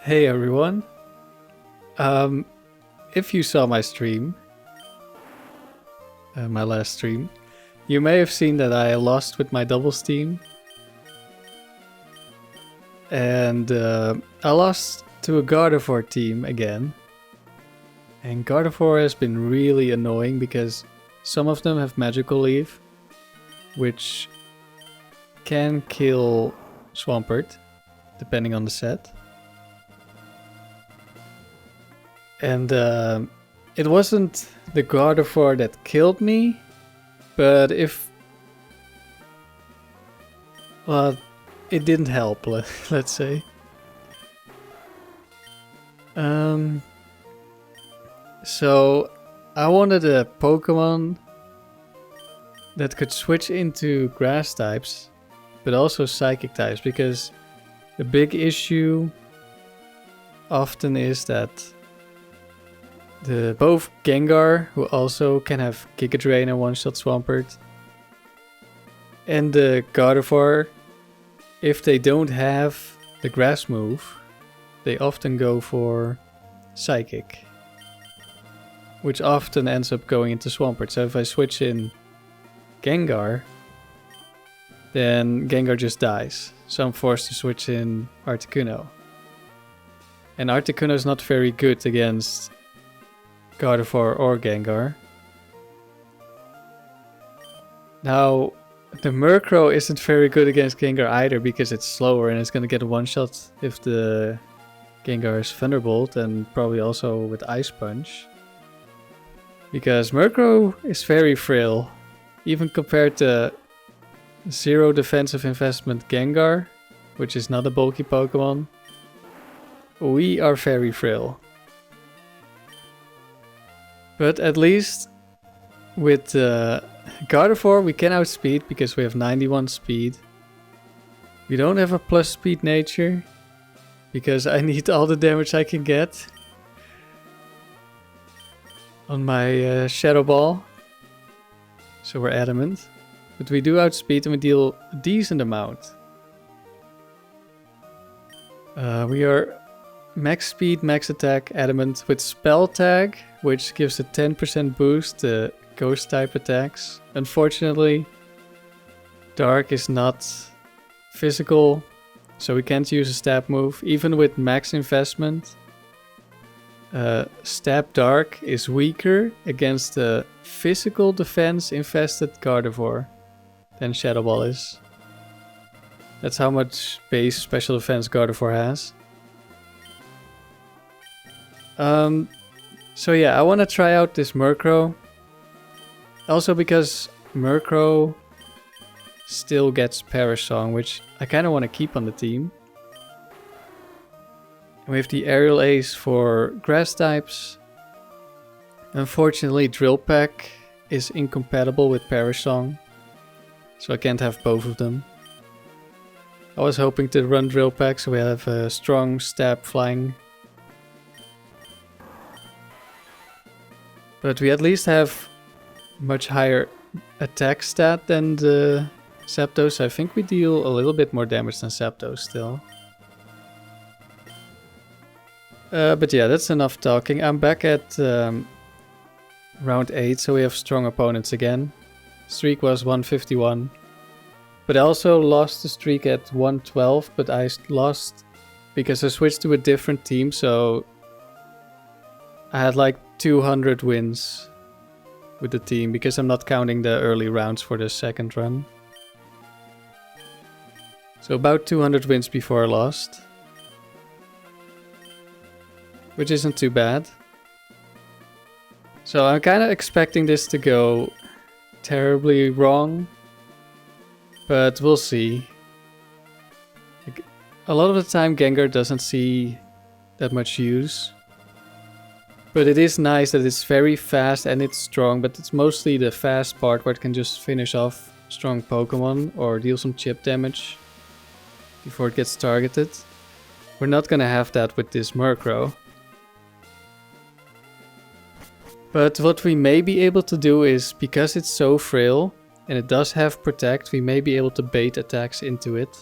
Hey everyone. Um, if you saw my stream, my last stream, you may have seen that I lost with my doubles team. And I lost to a Gardevoir team again. And Gardevoir has been really annoying because some of them have Magical Leaf, which can kill Swampert, depending on the set. And it wasn't the Gardevoir that killed me, but well, it didn't help, let's say. So I wanted a Pokemon that could switch into grass types, but also psychic types, because the big issue often is that both Gengar, who also can have Giga Drain and one-shot Swampert, and the Gardevoir, if they don't have the grass move, they often go for Psychic, which often ends up going into Swampert. So if I switch in Gengar, then Gengar just dies. So I'm forced to switch in Articuno. And Articuno is not very good against Gardevoir or Gengar. Now, the Murkrow isn't very good against Gengar either because it's slower and it's going to get a one-shot if the Gengar is Thunderbolt, and probably also with Ice Punch. Because Murkrow is very frail, even compared to zero defensive investment Gengar, which is not a bulky Pokemon. We are very frail. But at least with Gardevoir we can outspeed because we have 91 speed. We don't have a plus speed nature because I need all the damage I can get on my Shadow Ball. So we're adamant. But we do outspeed and we deal a decent amount. We are max speed, max attack, adamant with spell tag, which gives a 10% boost to ghost type attacks. Unfortunately, dark is not physical, so we can't use a stab move. Even with max investment, stab dark is weaker against the physical defense infested Gardevoir than Shadow Ball is. That's how much base special defense Gardevoir has. So yeah, I want to try out this Murkrow. Also because Murkrow still gets Perish Song, which I kind of want to keep on the team. And we have the Aerial Ace for grass types. Unfortunately, Drill Peck is incompatible with Perish Song, so I can't have both of them. I was hoping to run Drill Peck so we have a strong stab flying. But we at least have much higher attack stat than the Zapdos. I think we deal a little bit more damage than Zapdos still. But yeah, that's enough talking. I'm back at round 8, so we have strong opponents again. Streak was 151. But I also lost the streak at 112, but I lost because I switched to a different team, so I had like 200 wins with the team because I'm not counting the early rounds for the second run. So about 200 wins before I lost, which isn't too bad. So I'm kind of expecting this to go terribly wrong, but we'll see. A lot of the time Gengar doesn't see that much use. But it is nice that it's very fast and it's strong, but it's mostly the fast part where it can just finish off strong Pokemon or deal some chip damage before it gets targeted. We're not gonna have that with this Murkrow. But what we may be able to do is, because it's so frail and it does have Protect, we may be able to bait attacks into it.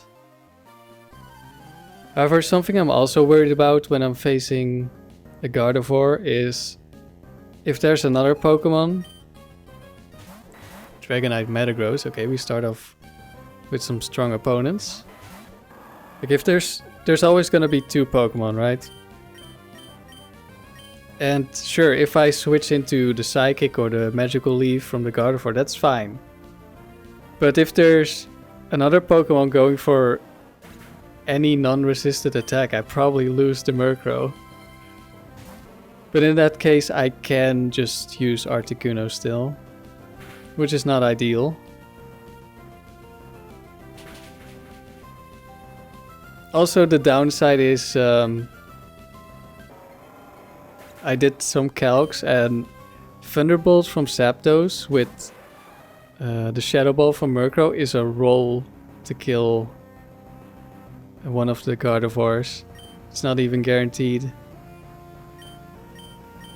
However, something I'm also worried about when I'm facing a Gardevoir is if there's another Pokemon. Dragonite metagross. Okay, we start off with some strong opponents. Like if there's always gonna be 2 Pokemon, right? And sure, if I switch into the Psychic or the Magical Leaf from the Gardevoir, that's fine. But if there's another Pokemon going for any non-resisted attack, I probably lose the Murkrow. But in that case, I can just use Articuno still, which is not ideal. Also, the downside is I did some calcs, and Thunderbolt from Zapdos with the Shadow Ball from Murkrow is a roll to kill one of the Gardevoirs. It's not even guaranteed.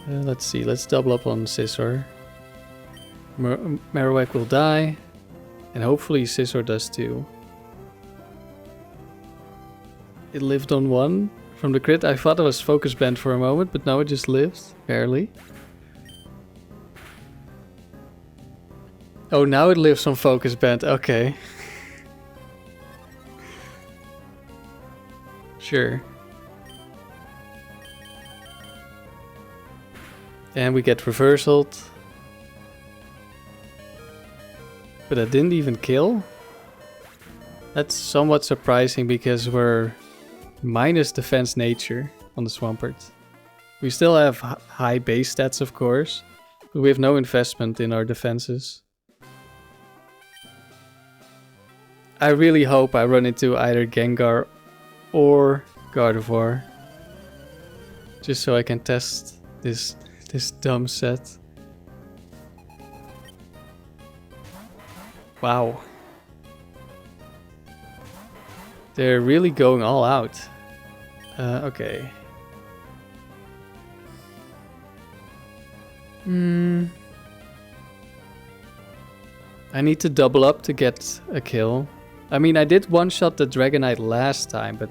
Let's see, let's double up on Scizor. Marowak will die, and hopefully Scizor does too. It lived on 1 from the crit. I thought it was Focus Band for a moment, but now it just lived, barely. Oh, now it lives on Focus Band, okay. Sure. And we get reversaled. But that didn't even kill? That's somewhat surprising because we're minus defense nature on the Swampert. We still have high base stats, of course, but we have no investment in our defenses. I really hope I run into either Gengar or Gardevoir, just so I can test this dumb set. Wow. They're really going all out. Okay. I need to double up to get a kill. I mean, I did one-shot the Dragonite last time, but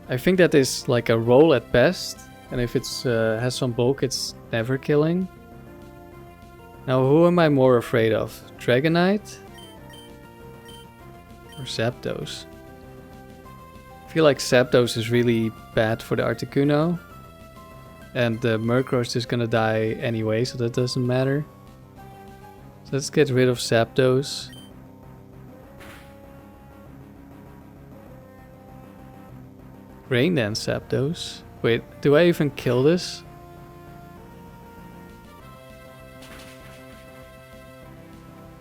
I think that is like a roll at best. And if it's has some bulk, it's never killing. Now, who am I more afraid of? Dragonite? Or Zapdos? I feel like Zapdos is really bad for the Articuno. And the Murkrow is just gonna die anyway, so that doesn't matter. So let's get rid of Zapdos. Rain Dance Zapdos. Wait, do I even kill this?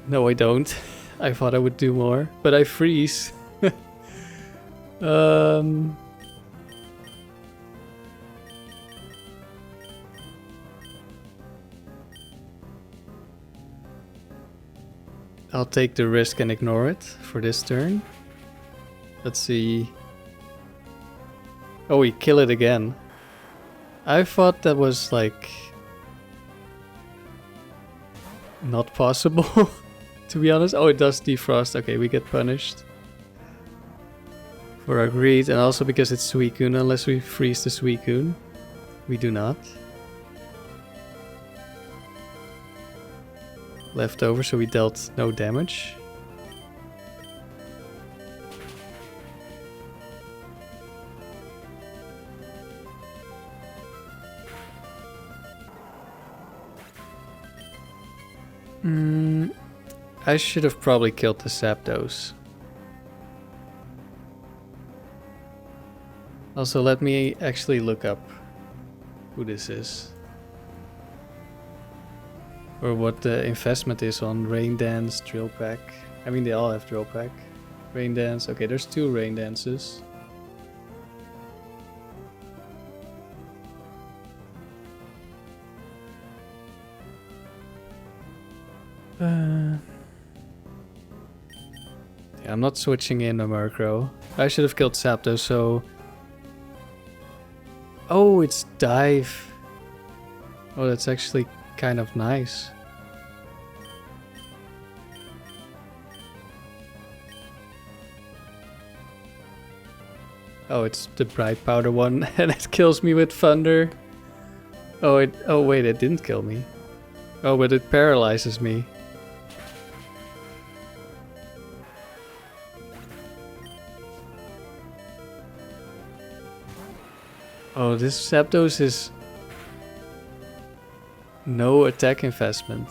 No, I don't. I thought I would do more, but I freeze. I'll take the risk and ignore it for this turn. Let's see. Oh, we kill it again. I thought that was like not possible, to be honest. Oh, it does defrost. Okay, we get punished for our greed, and also because it's Suicune, unless we freeze the Suicune. We do not. Leftover, so we dealt no damage. I should have probably killed the Zapdos. Also, let me actually look up who this is. Or what the investment is on Rain Dance, Drill Pack. I mean, they all have Drill Pack. Rain Dance. Okay, there's 2 Rain Dances. Yeah, I'm not switching in a Murkrow. I should have killed Zapdos, so... Oh, it's Dive. Oh, that's actually kind of nice. Oh, it's the bright powder one, and it kills me with thunder. Oh wait, it didn't kill me. Oh, but it paralyzes me. Oh, this Zapdos is no attack investment.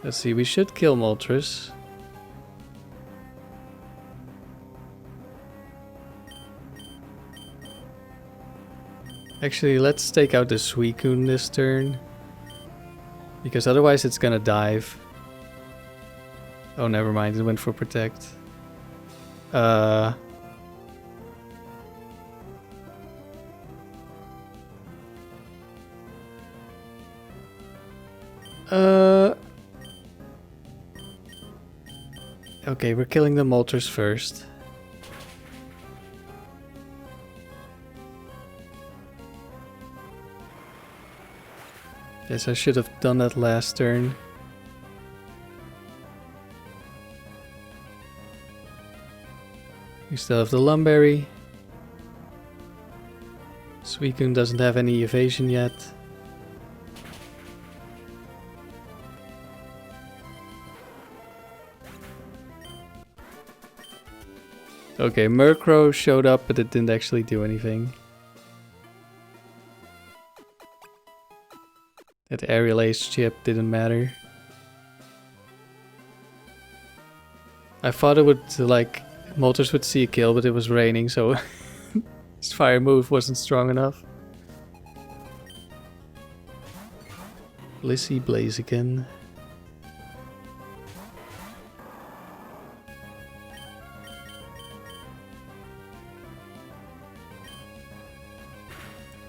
Let's see, we should kill Moltres. Actually, let's take out the Suicune this turn. Because otherwise it's gonna dive. Oh, never mind, it went for Protect. Okay, we're killing the Moltres first. Yes, I should have done that last turn. We still have the Lum Berry. Suicune doesn't have any evasion yet. Okay, Murkrow showed up, but it didn't actually do anything. That Aerial Ace chip didn't matter. I thought it would, like, Moltres would see a kill, but it was raining, so his fire move wasn't strong enough. Blissey Blaziken.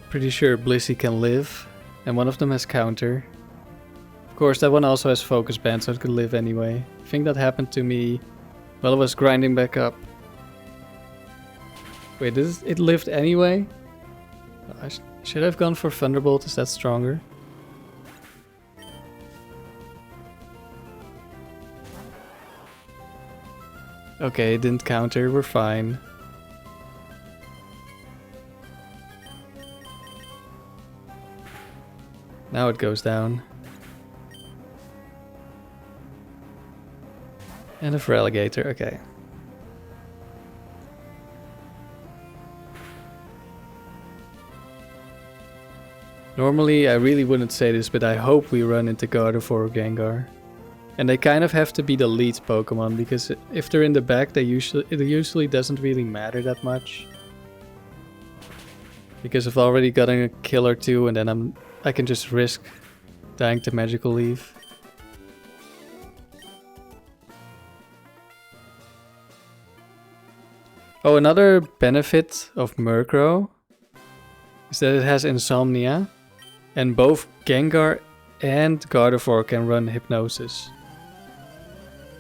Pretty sure Blissey can live, and one of them has counter. Of course, that one also has focus band, so it could live anyway. I think that happened to me while I was grinding back up. Wait, it lived anyway? I should have gone for Thunderbolt, is that stronger? Okay, it didn't counter, we're fine. Now it goes down. And a Feraligatr, okay. Normally I really wouldn't say this, but I hope we run into Gardevoir or Gengar. And they kind of have to be the lead Pokemon, because if they're in the back, it usually doesn't really matter that much. Because I've already gotten a kill or two, and then I can just risk dying to Magical Leaf. Oh, another benefit of Murkrow is that it has Insomnia, and both Gengar and Gardevoir can run Hypnosis.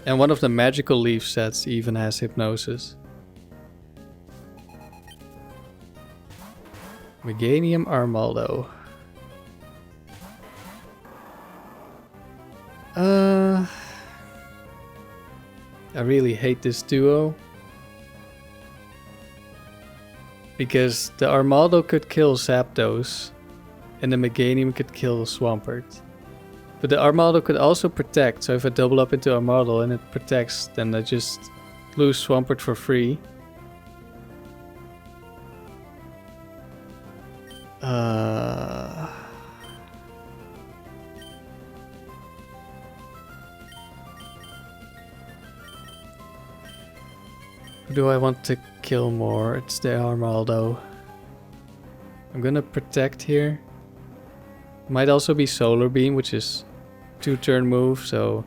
And one of the Magical Leaf sets even has Hypnosis. Meganium Armaldo. I really hate this duo. Because the Armaldo could kill Zapdos, and the Meganium could kill Swampert. But the Armaldo could also protect, so if I double up into Armaldo and it protects, then I just lose Swampert for free. Who do I want to kill more? It's the Armaldo. I'm gonna protect here. Might also be Solar Beam, which is 2-turn move, so...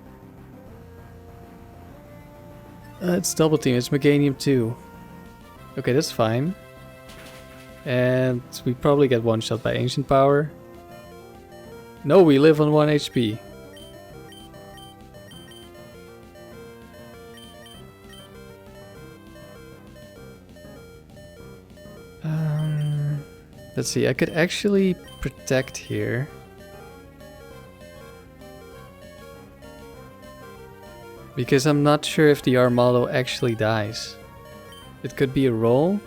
it's Double Team, it's Meganium too. Okay, that's fine. And we probably get one shot by Ancient Power. No, we live on 1 HP. Let's see, I could actually protect here. Because I'm not sure if the Armaldo actually dies. It could be a roll.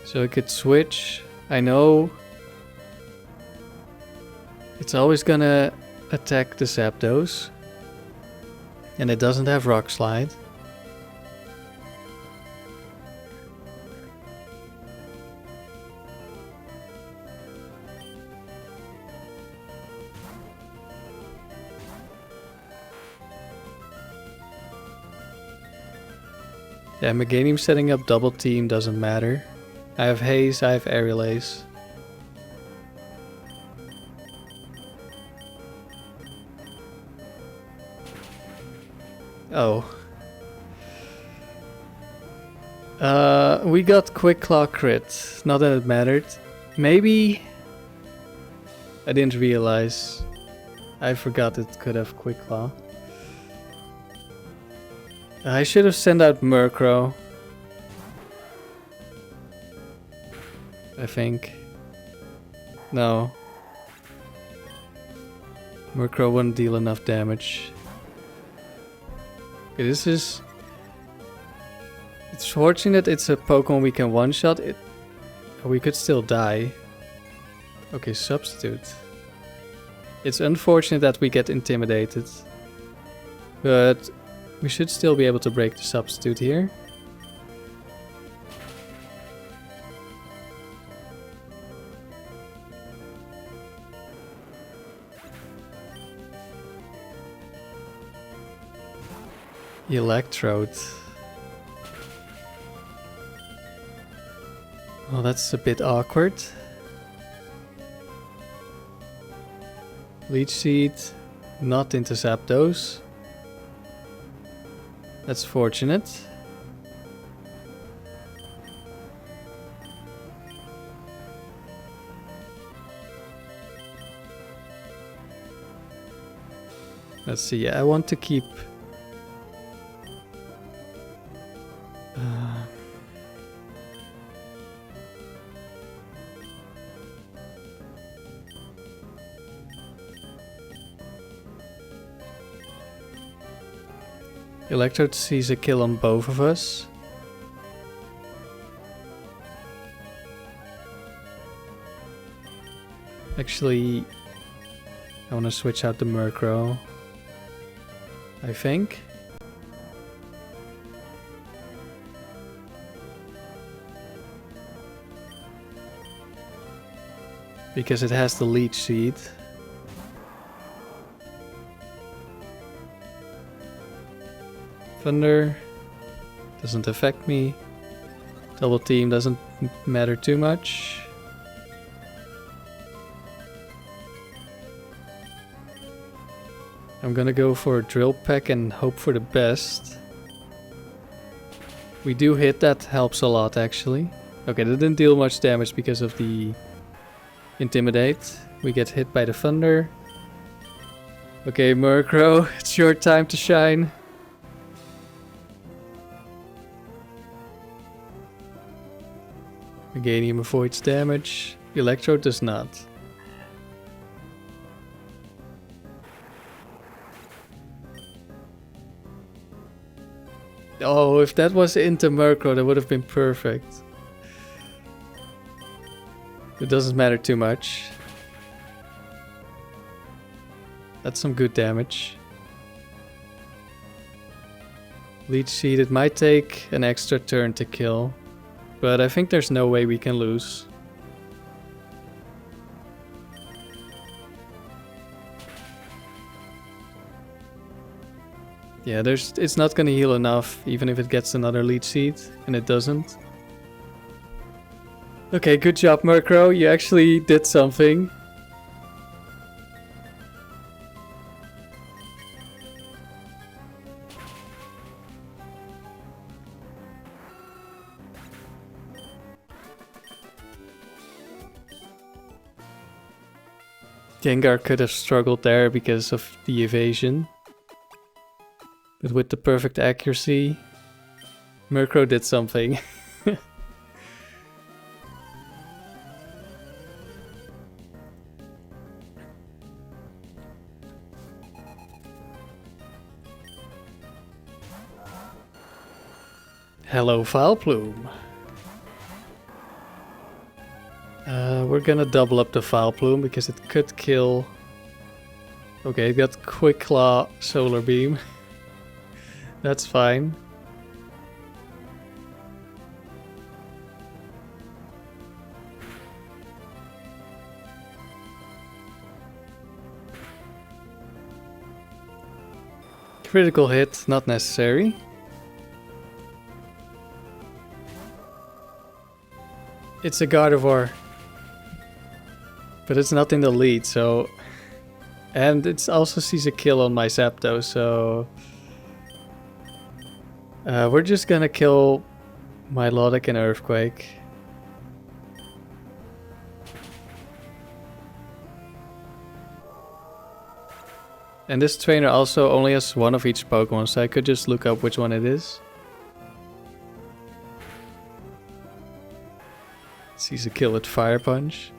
So it could switch. I know it's always gonna attack the Zapdos. And it doesn't have Rock Slide. Yeah, Meganium setting up double team doesn't matter. I have Haze, I have Aerial Ace. Oh. We got Quick Claw crit. Not that it mattered. Maybe... I didn't realize. I forgot it could have Quick Claw. I should have sent out Murkrow. I think. No. Murkrow wouldn't deal enough damage. Okay, this is... It's fortunate it's a Pokemon we can one-shot. We could still die. Okay, Substitute. It's unfortunate that we get intimidated. But we should still be able to break the Substitute here. Electrode. Well, that's a bit awkward. Leech Seed, not into Zapdos. That's fortunate. Let's see, I want to keep... Electrode sees a kill on both of us. Actually, I want to switch out the Murkrow, I think. Because it has the Leech Seed. Thunder doesn't affect me. Double team doesn't matter too much. I'm gonna go for a Drill Peck and hope for the best. We do hit, that helps a lot actually. Okay, that didn't deal much damage because of the Intimidate. We get hit by the Thunder. Okay, Murkrow, it's your time to shine. Meganium avoids damage. Electrode does not. Oh, if that was into Murkrow, that would have been perfect. It doesn't matter too much. That's some good damage. Leech Seed, it might take an extra turn to kill. But I think there's no way we can lose. Yeah, it's not gonna heal enough, even if it gets another Leech Seed, and it doesn't. Okay, good job, Murkrow. You actually did something. Gengar could have struggled there because of the evasion. But with the perfect accuracy, Murkrow did something. Hello, Vileplume. We're gonna double up the Vileplume because it could kill... Okay, it got Quick Claw, Solar Beam. That's fine. Critical hit, not necessary. It's a Gardevoir. But it's not in the lead, so... And it also sees a kill on my Zapdos, so... we're just gonna kill Milotic and Earthquake. And this trainer also only has one of each Pokemon, so I could just look up which one it is. Sees a kill with Fire Punch.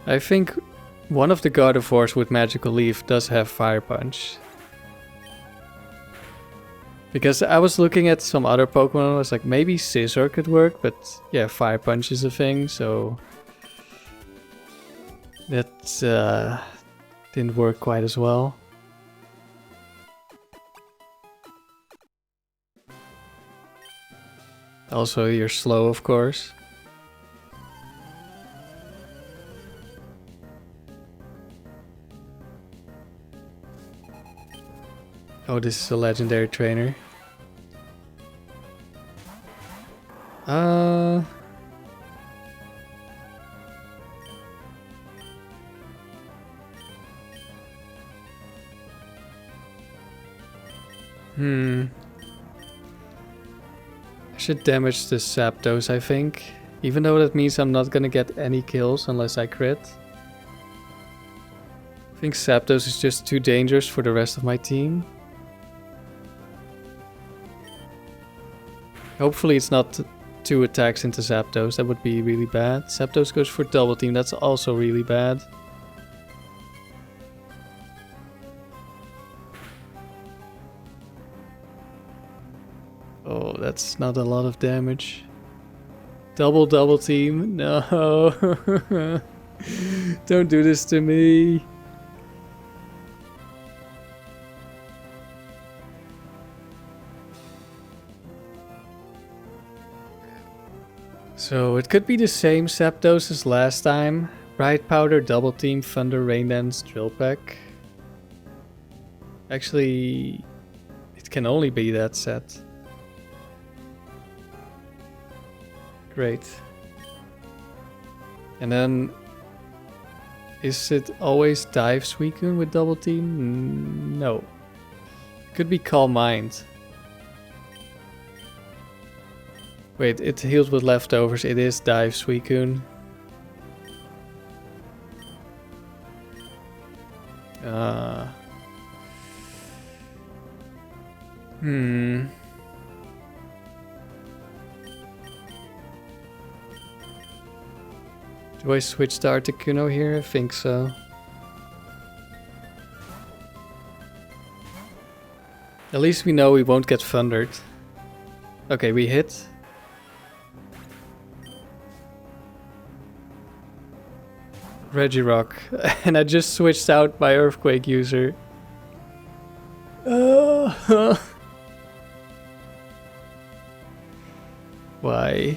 I think one of the Gardevoirs with Magical Leaf does have Fire Punch. Because I was looking at some other Pokemon and I was like, maybe Scizor could work, but yeah, Fire Punch is a thing, so... That didn't work quite as well. Also, you're slow, of course. Oh, this is a legendary trainer. I should damage the Zapdos, I think. Even though that means I'm not gonna get any kills unless I crit. I think Zapdos is just too dangerous for the rest of my team. Hopefully it's not 2 attacks into Zapdos, that would be really bad. Zapdos goes for double team, that's also really bad. Oh, that's not a lot of damage. Double team, no. Don't do this to me. So it could be the same Zapdos as last time. Bright Powder, Double Team, Thunder, Rain Dance, Drill Peck. Actually, it can only be that set. Great. And then, is it always Dive Suicune with Double Team? No. Could be Calm Mind. Wait, it heals with leftovers. It is Dive Suicune. Do I switch to Articuno here? I think so. At least we know we won't get thundered. Okay, we hit. Regirock. And I just switched out my Earthquake user. Why?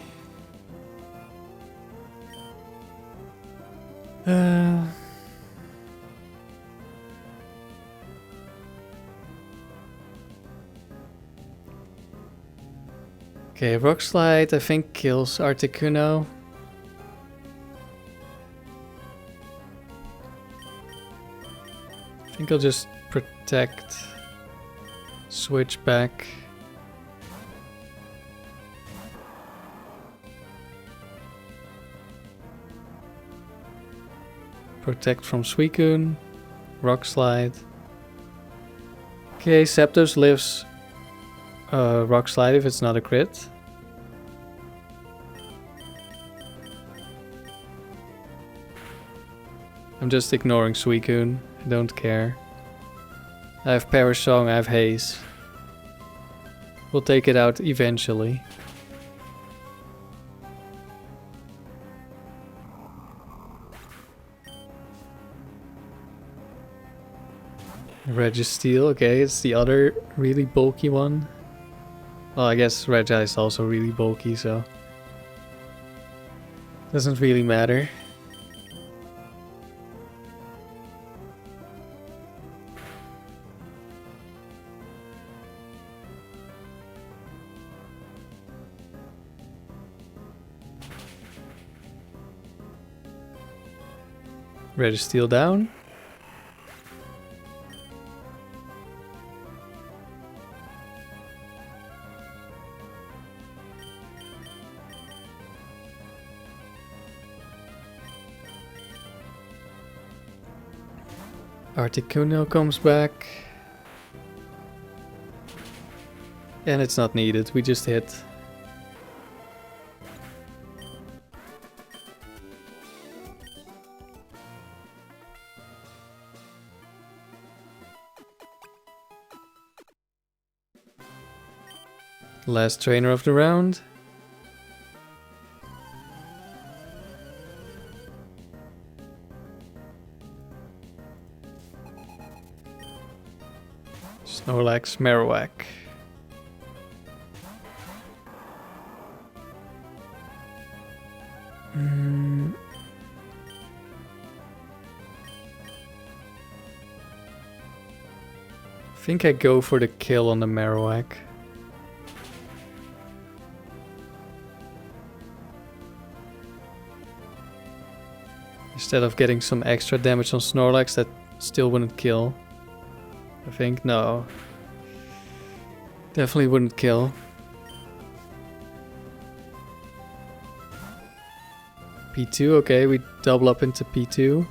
Okay, Rock Slide I think kills Articuno. I think I'll just protect, switch back. Protect from Suicune, Rock Slide. Okay, Zapdos lives Rock Slide if it's not a crit. I'm just ignoring Suicune. I don't care. I have Perish Song, I have Haze. We'll take it out eventually. Registeel, okay, it's the other really bulky one. Well, I guess Regi is also really bulky, so... doesn't really matter. Registeel down. Articuno comes back. And it's not needed, we just hit. Last trainer of the round. Snorlax, Marowak. I think I go for the kill on the Marowak. Instead of getting some extra damage on Snorlax that still wouldn't kill. I think, no. Definitely wouldn't kill. P2, okay, we double up into P2.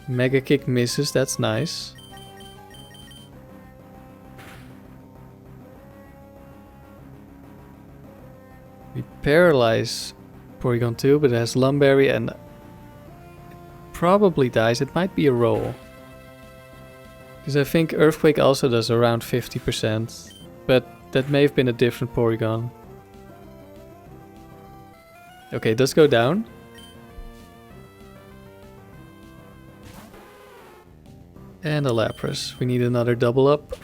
Mega Kick misses, that's nice. We paralyze Porygon 2, but it has Lum Berry and... probably dies. It might be a roll. Because I think Earthquake also does around 50%. But that may have been a different Porygon. Okay, it does go down. And a Lapras. We need another double up.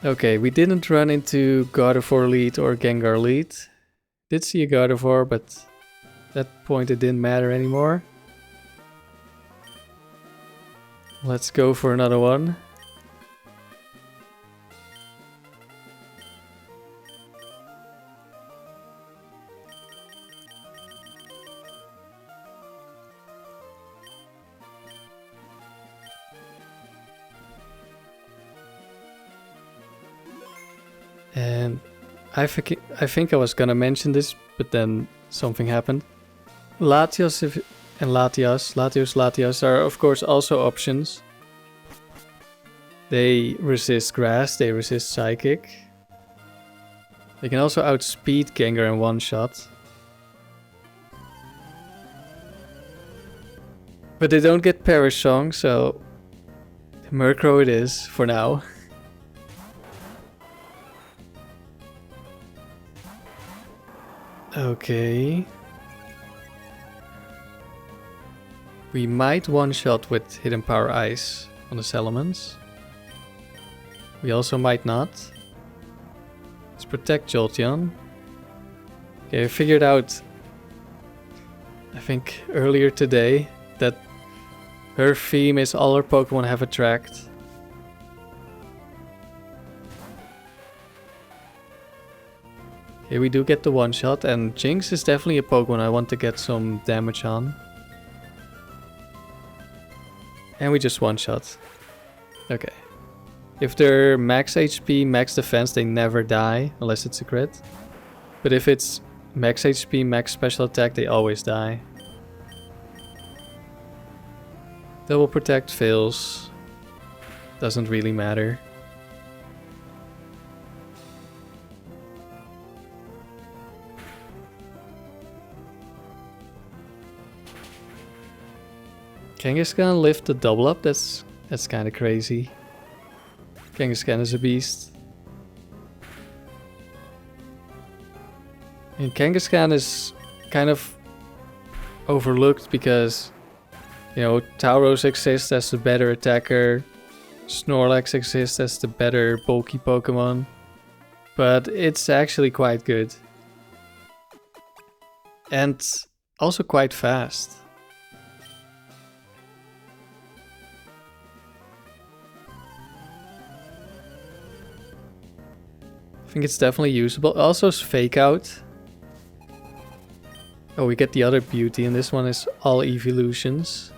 Okay, we didn't run into Gardevoir lead or Gengar lead. Did see a Gardevoir, but at that point it didn't matter anymore. Let's go for another one. And I think I was gonna mention this, but then something happened. Latios and Latios are of course also options. They resist Grass, they resist Psychic. They can also outspeed Gengar in one shot. But they don't get Perish Song, so Murkrow it is for now. Okay. We might one-shot with Hidden Power Ice on the Salamence. We also might not. Let's protect Jolteon. Okay, I figured out, I think earlier today, that her theme is all her Pokemon have Attract. Okay, we do get the one-shot, and Jinx is definitely a Pokemon I want to get some damage on. And we just one-shot. Okay. If they're max HP, max defense, they never die, unless it's a crit. But if it's max HP, max special attack, they always die. Double protect fails. Doesn't really matter. Kangaskhan lift the double up, that's kind of crazy. Kangaskhan is a beast. And Kangaskhan is kind of overlooked because, you know, Tauros exists as the better attacker, Snorlax exists as the better bulky Pokemon, but it's actually quite good. And also quite fast. I think it's definitely usable. Also Fake Out. Oh, we get the other beauty, and this one is all evolutions.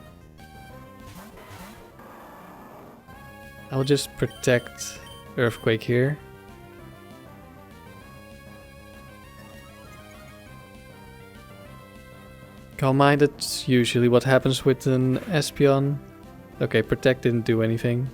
I'll just protect Earthquake here. Calm Mind, that's usually what happens with an Espeon. Okay, Protect didn't do anything.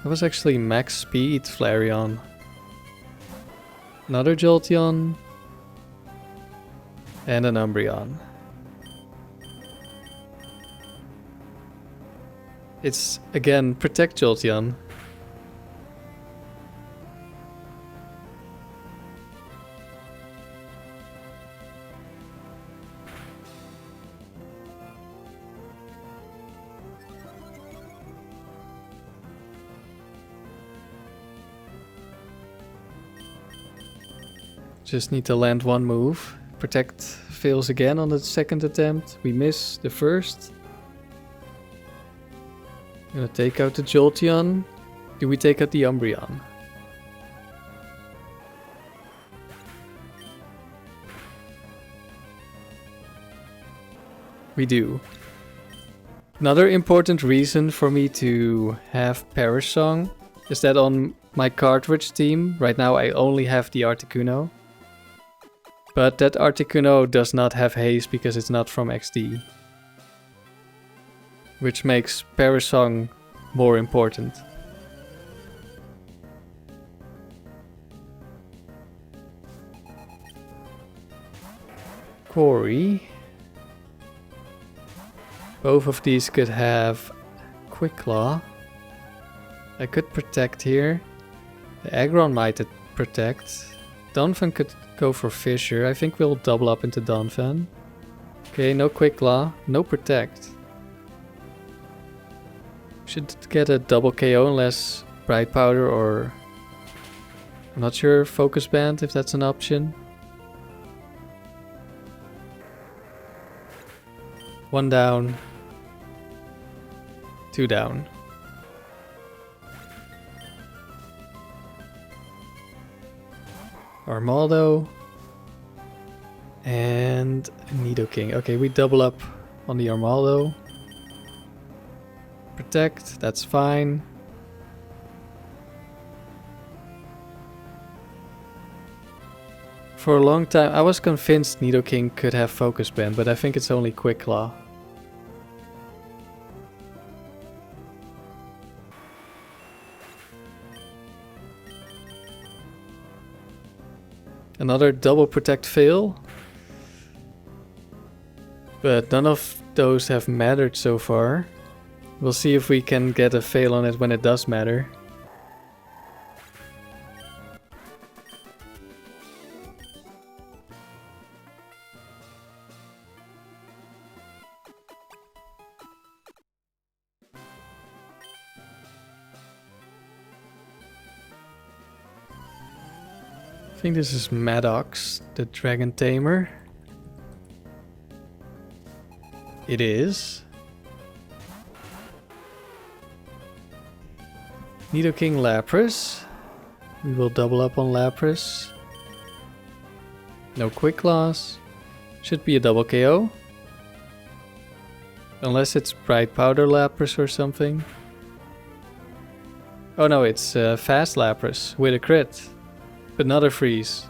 That was actually max speed Flareon. Another Jolteon. And an Umbreon. It's again Protect Jolteon. Just need to land one move. Protect fails again on the second attempt. We miss the first. Gonna take out the Jolteon. Do we take out the Umbreon? We do. Another important reason for me to have Perish Song is that on my cartridge team, right now I only have the Articuno. But that Articuno does not have haste because it's not from XD. Which makes Perish Song more important. Quarry. Both of these could have Quick Claw. I could protect here. The Aggron might protect. Donphan could go for Fissure. I think we'll double up into Donphan. Okay, no Quick Claw, no Protect. Should get a double KO unless Bright Powder or... I'm not sure, Focus Band if that's an option. One down. Two down. Armaldo. And Nidoking. Okay, we double up on the Armaldo. Protect, that's fine. For a long time, I was convinced Nidoking could have Focus Band, but I think it's only Quick Claw. Another double protect fail. But none of those have mattered so far. We'll see if we can get a fail on it when it does matter. I think this is Maddox, the Dragon Tamer. It is. Nidoking Lapras. We will double up on Lapras. No quick loss. Should be a double KO. Unless it's Bright Powder Lapras or something. Oh no, it's Fast Lapras with a crit. But not a freeze.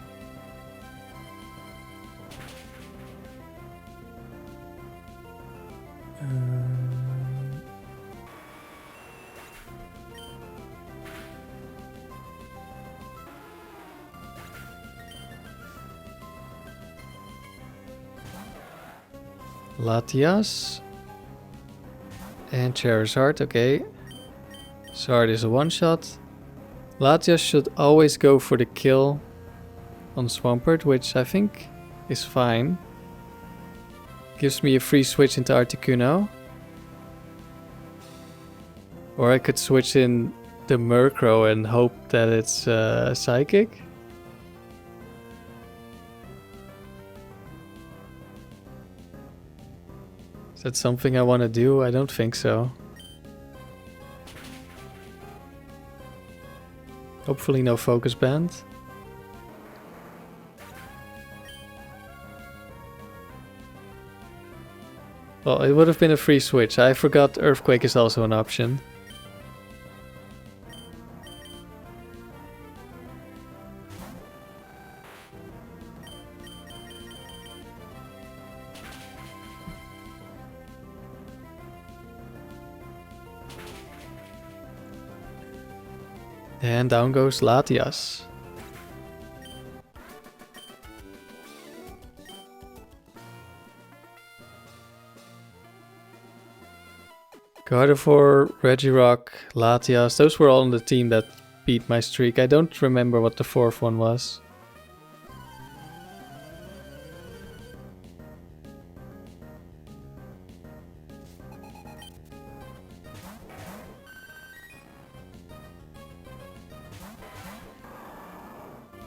Latias. And Charizard, okay. Charizard is a one-shot. Latias should always go for the kill on Swampert, which I think is fine. Gives me a free switch into Articuno. Or I could switch in the Murkrow and hope that it's Psychic. Is that something I want to do? I don't think so. Hopefully no Focus Band. Well, it would have been a free switch. I forgot Earthquake is also an option. And down goes Latias. Gardevoir, Regirock, Latias, those were all on the team that beat my streak. I don't remember what the fourth one was.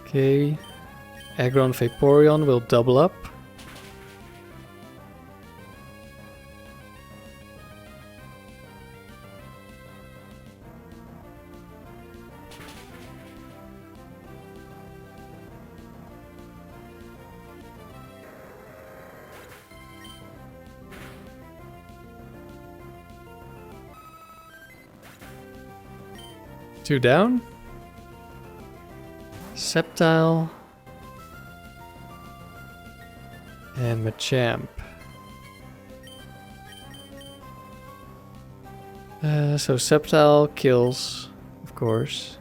Okay, Aggron Vaporeon will double up. Two down. Sceptile. And Machamp. So Sceptile kills, of course.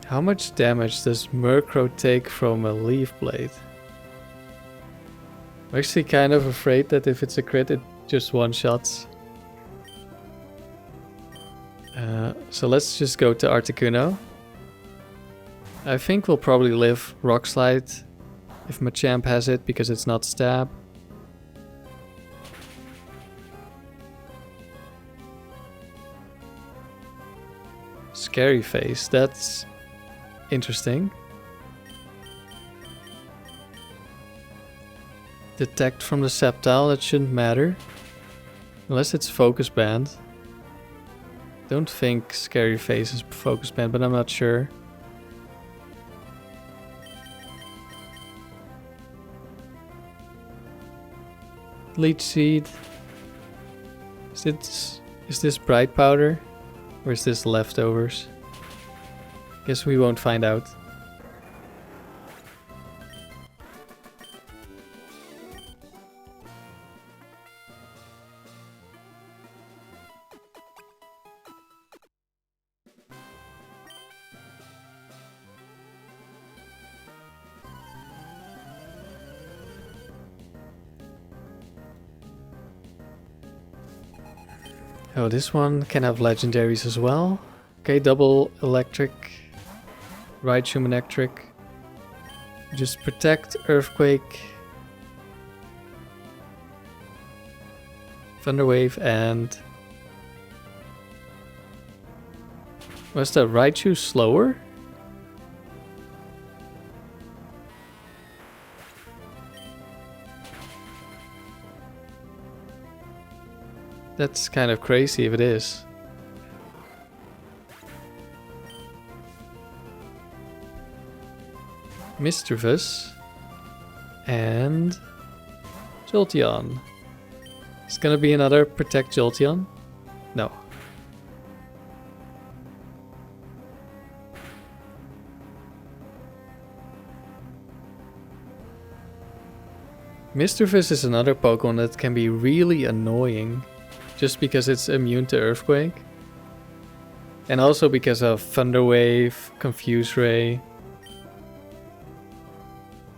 How much damage does Murkrow take from a Leaf Blade? I'm actually kind of afraid that if it's a crit, it just one-shots. So let's just go to Articuno. I think we'll probably live Rock Slide if Machamp has it, because it's not Stab. Scary Face, that's interesting. Detect from the Sceptile, that shouldn't matter. Unless it's Focus Band. Don't think Scary Face is Focus Band, but I'm not sure. Leech Seed. Is this Bright Powder? Or is this Leftovers? Guess we won't find out. Oh, this one can have legendaries as well. Okay, double electric. Raichu Manectric. Just protect, Earthquake. Thunder Wave and... Was the Raichu slower? That's kind of crazy if it is. Mischievous, and Jolteon. It's gonna be another Protect Jolteon? No. Mischievous is another Pokemon that can be really annoying just because it's immune to Earthquake. And also because of Thunder Wave, Confuse Ray.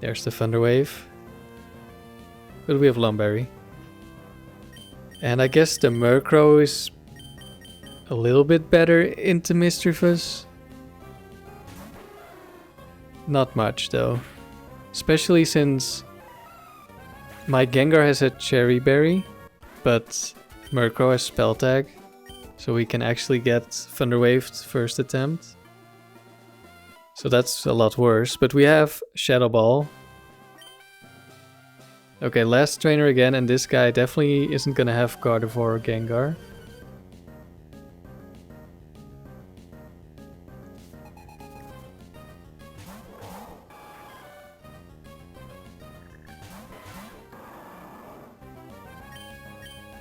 There's the Thunder Wave. But we have Lum Berry. And I guess the Murkrow is a little bit better into Mischievous. Not much though. Especially since my Gengar has a Cherry Berry, but Murkrow has Spell Tag. So we can actually get Thunder Waved first attempt. So that's a lot worse, but we have Shadow Ball. Okay, last trainer again, and this guy definitely isn't gonna have Gardevoir or Gengar.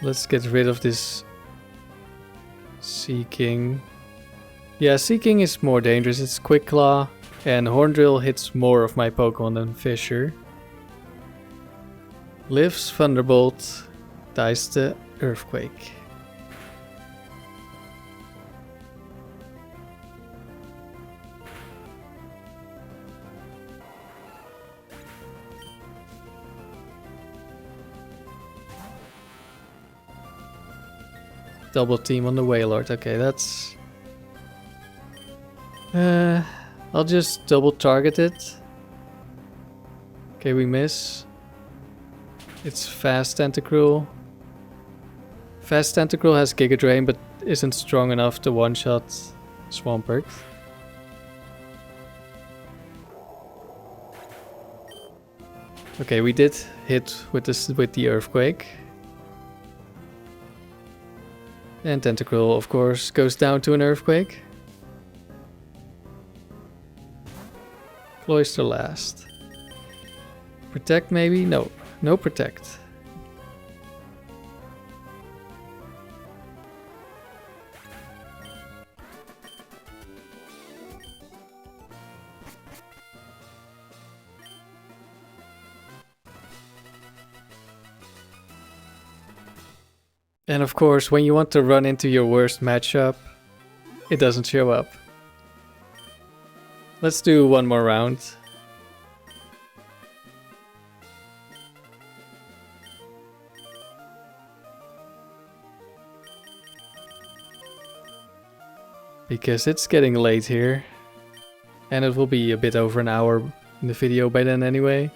Let's get rid of this Seeking. Yeah, Seeking is more dangerous. It's Quick Claw, and Horn Drill hits more of my Pokemon than Fissure. Lives Thunderbolt, dies the Earthquake. Double team on the Wailord. Okay, that's... I'll just double target it. Okay, we miss. It's Fast Tentacruel. Fast Tentacruel has Giga Drain, but isn't strong enough to one-shot Swampert. Okay, we did hit with the Earthquake. And Tentacruel, of course, goes down to an Earthquake. Cloyster last. Protect maybe? No. No Protect. And of course, when you want to run into your worst matchup, it doesn't show up. Let's do one more round. Because it's getting late here. And it will be a bit over an hour in the video by then anyway.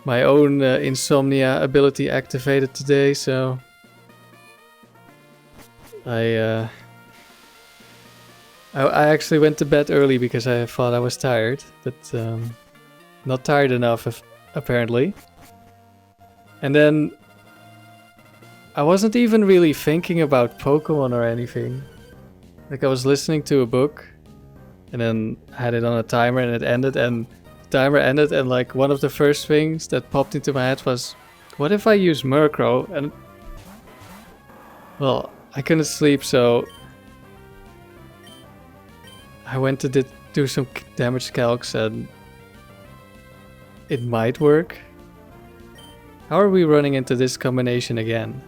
My own insomnia ability activated today, so... I actually went to bed early because I thought I was tired, but not tired enough apparently. And then I wasn't even really thinking about Pokemon or anything. Like I was listening to a book and then I had it on a timer and it ended, and the timer ended, and like one of the first things that popped into my head was, what if I use Murkrow? And well, I couldn't sleep, so I went to do some damage calcs and it might work. How are we running into this combination again?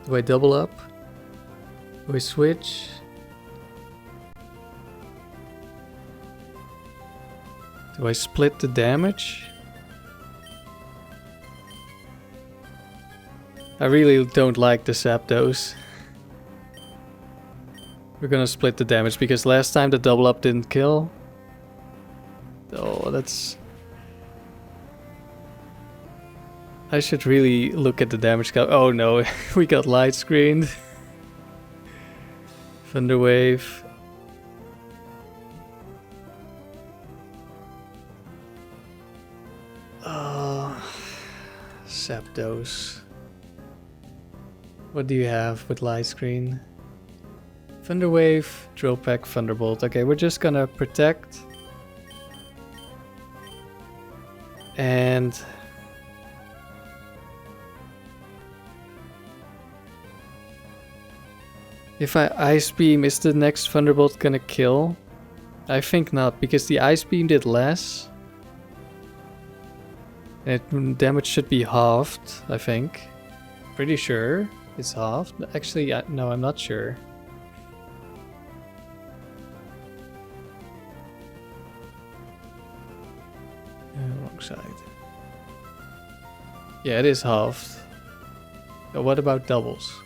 Do I double up? Do I switch? Do I split the damage? I really don't like the Zapdos. We're gonna split the damage because last time the double up didn't kill. Oh, that's... I should really look at the damage count. Oh no, we got light screened. Thunder Wave. Oh, Zapdos. What do you have with light screen? Thunder Wave, Drill Peck, Thunderbolt. Okay, we're just gonna protect. And if I Ice Beam, is the next Thunderbolt gonna kill? I think not, because the Ice Beam did less. And damage should be halved, I think. Pretty sure it's halved. Actually, no, I'm not sure. Wrong side. Yeah, it is halved. But what about doubles?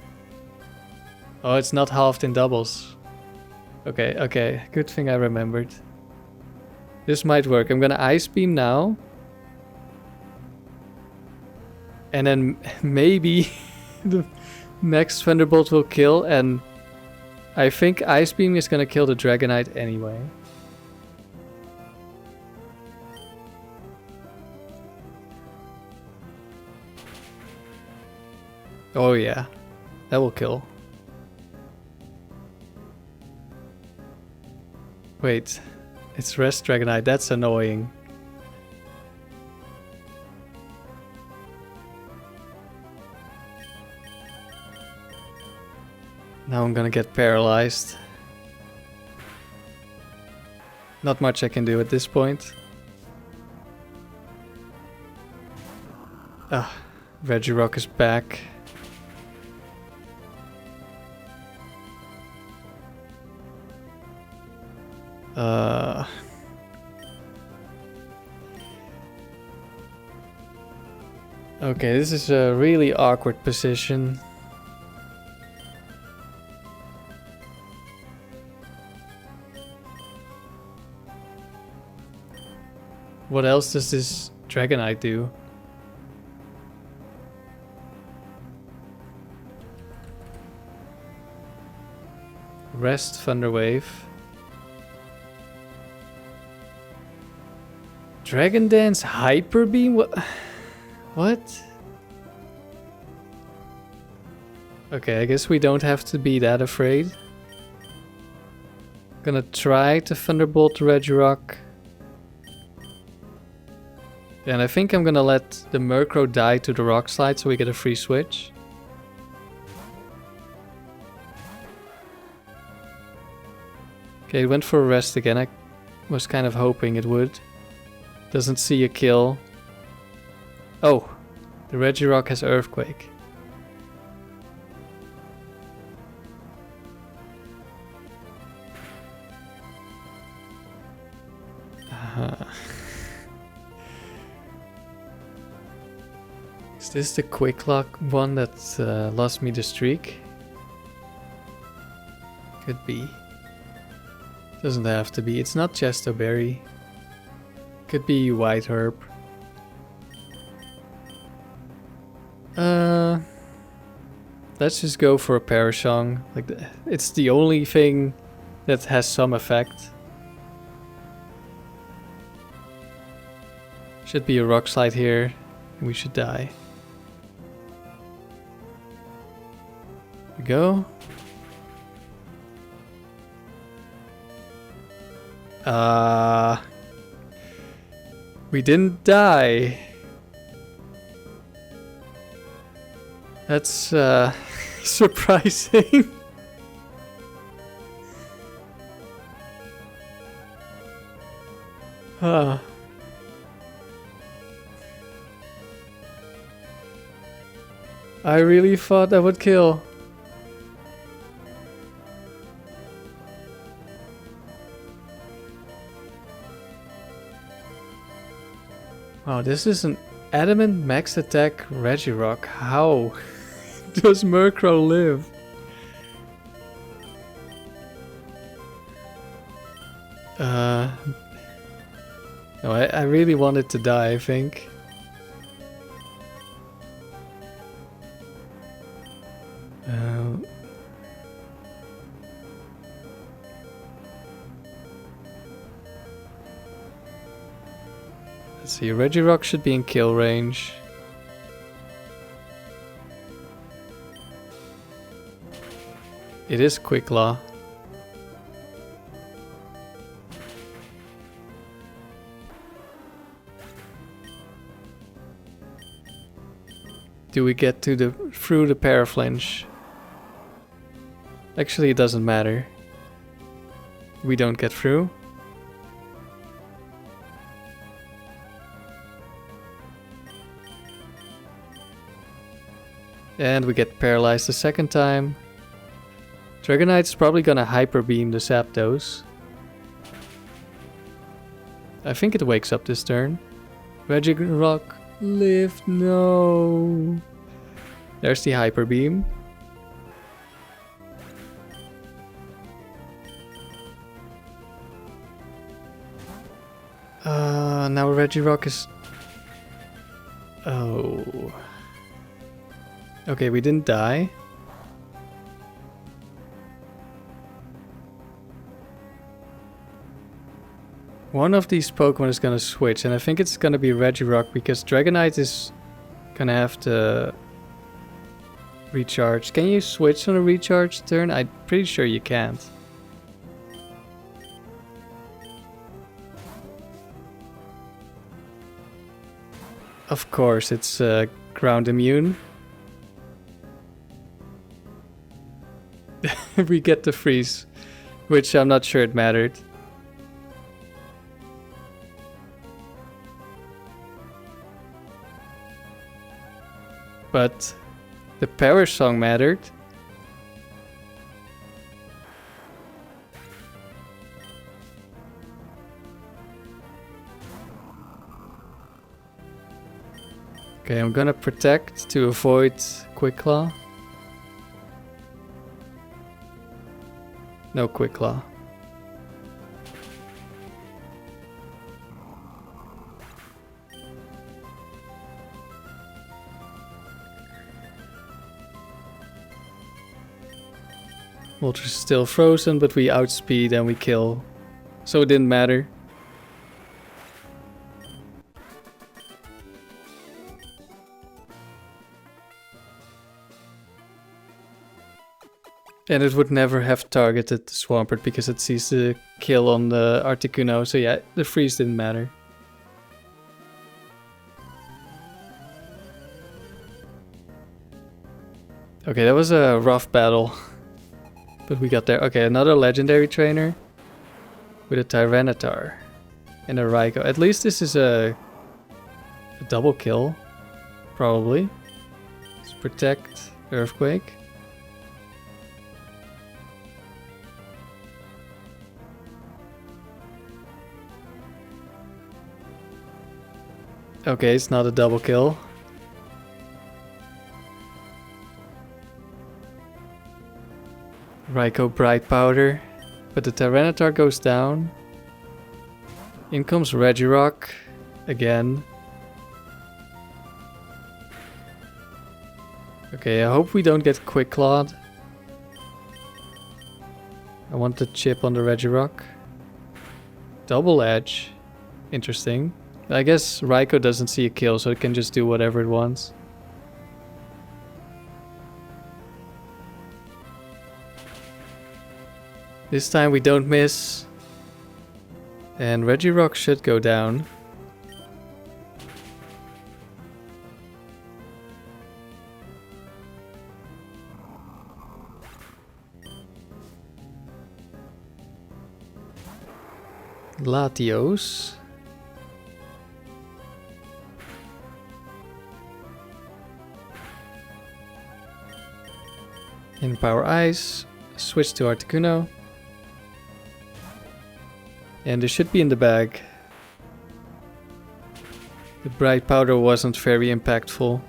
Oh, it's not halved in doubles. Okay, okay. Good thing I remembered. This might work. I'm gonna Ice Beam now. And then maybe the next Thunderbolt will kill. And I think Ice Beam is gonna kill the Dragonite anyway. Oh yeah, that will kill. Wait, it's Rest Dragonite, that's annoying. Now I'm gonna get paralyzed. Not much I can do at this point. Ah, Regirock is back. Okay, this is a really awkward position. What else does this Dragonite do? Rest Thunder Wave. Dragon Dance Hyper Beam? What? Okay, I guess we don't have to be that afraid. Gonna try to Thunderbolt the Regirock. And I think I'm gonna let the Murkrow die to the Rock Slide so we get a free switch. Okay, it went for a rest again. I was kind of hoping it would. Doesn't see a kill. Oh, the Regirock has Earthquake. Is this the Quick Lock one that lost me the streak? Could be. Doesn't have to be. It's not Chesto Berry. Could be White Herb. Let's just go for a Parashong. Like it's the only thing that has some effect. Should be a Rock Slide here, and we should die. Here we go. We didn't die. That's surprising. I really thought that would kill. Wow, this is an Adamant Max Attack Regirock. How does Murkrow live? No, I really wanted to die, I think. Let's see, Regirock should be in kill range. It is Quick Claw. Do we get to through the Paraflinch? Actually, it doesn't matter. We don't get through. And we get paralyzed the second time. Dragonite's probably gonna Hyper Beam the Zapdos. I think it wakes up this turn. Regirock, live, no. There's the Hyper Beam. Now Regirock is... Oh. Okay, we didn't die. One of these Pokemon is gonna switch, and I think it's gonna be Regirock because Dragonite is gonna have to recharge. Can you switch on a recharge turn? I'm pretty sure you can't. Of course, it's ground immune. We get the freeze, which I'm not sure it mattered. But the Power Song mattered. Okay, I'm gonna protect to avoid Quick Claw. No Quick Claw. Moltres is still frozen, but we outspeed and we kill. So it didn't matter. And it would never have targeted the Swampert because it sees the kill on the Articuno. So yeah, the freeze didn't matter. Okay, that was a rough battle. But we got there. Okay, another legendary trainer. With a Tyranitar. And a Raikou. At least this is a double kill. Probably. Let's protect Earthquake. Okay, it's not a double kill. Raikou Bright Powder. But the Tyranitar goes down. In comes Regirock. Again. Okay, I hope we don't get Quick Clawed. I want the chip on the Regirock. Double Edge. Interesting. I guess Raikou doesn't see a kill, so it can just do whatever it wants. This time we don't miss. And Regirock should go down. Latios. In Power Ice, switch to Articuno. And this should be in the bag. The Bright Powder wasn't very impactful.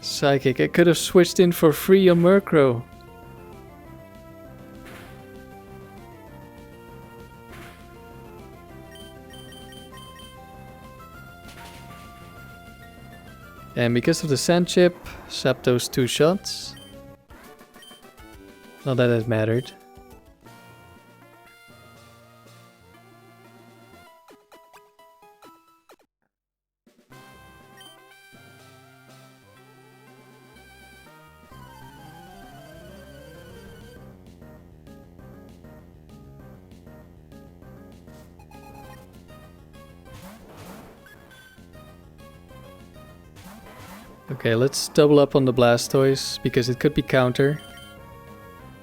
Psychic, I could have switched in for free on Murkrow. And because of the Sand Chip, Zapdos 2 shots. Not that it mattered. Okay, let's double up on the Blastoise, because it could be counter.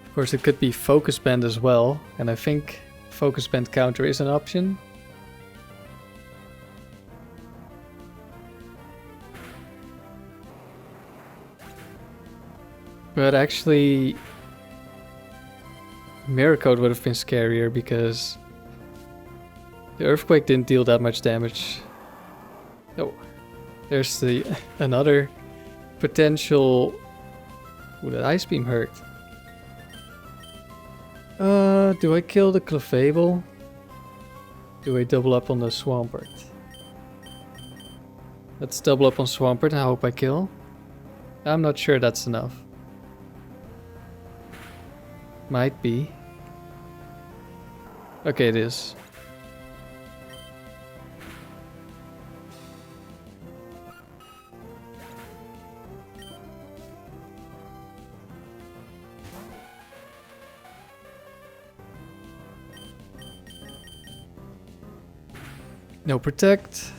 Of course, it could be Focus Band as well, and I think Focus Band counter is an option. But actually, Mirror Coat would have been scarier because the Earthquake didn't deal that much damage. Oh, there's the another potential. Ooh, that Ice Beam hurt. Do I kill the Clefable? Do I double up on the Swampert? Let's double up on Swampert. I hope I kill. I'm not sure that's enough. Might be. Okay, it is. No protect.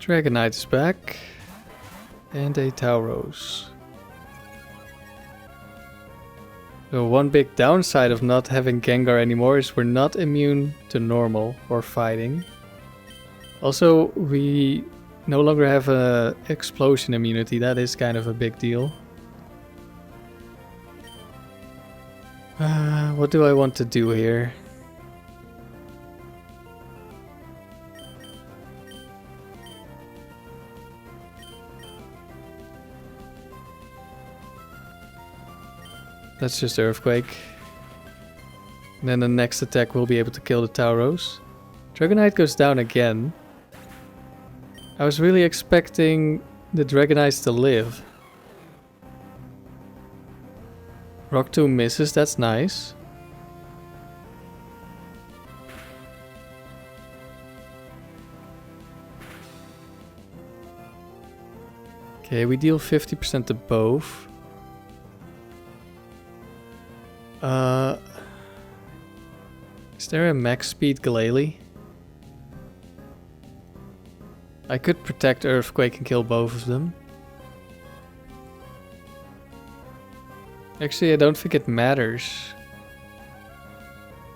Dragonite is back. And a Tauros. So one big downside of not having Gengar anymore is we're not immune to normal or fighting. Also, we no longer have a explosion immunity. That is kind of a big deal. What do I want to do here? That's just Earthquake. And then the next attack will be able to kill the Tauros. Dragonite goes down again. I was really expecting the Dragonites to live. Rock Tomb misses, that's nice. Okay, we deal 50% to both. Is there a max speed Glalie? I could protect Earthquake and kill both of them. Actually, I don't think it matters.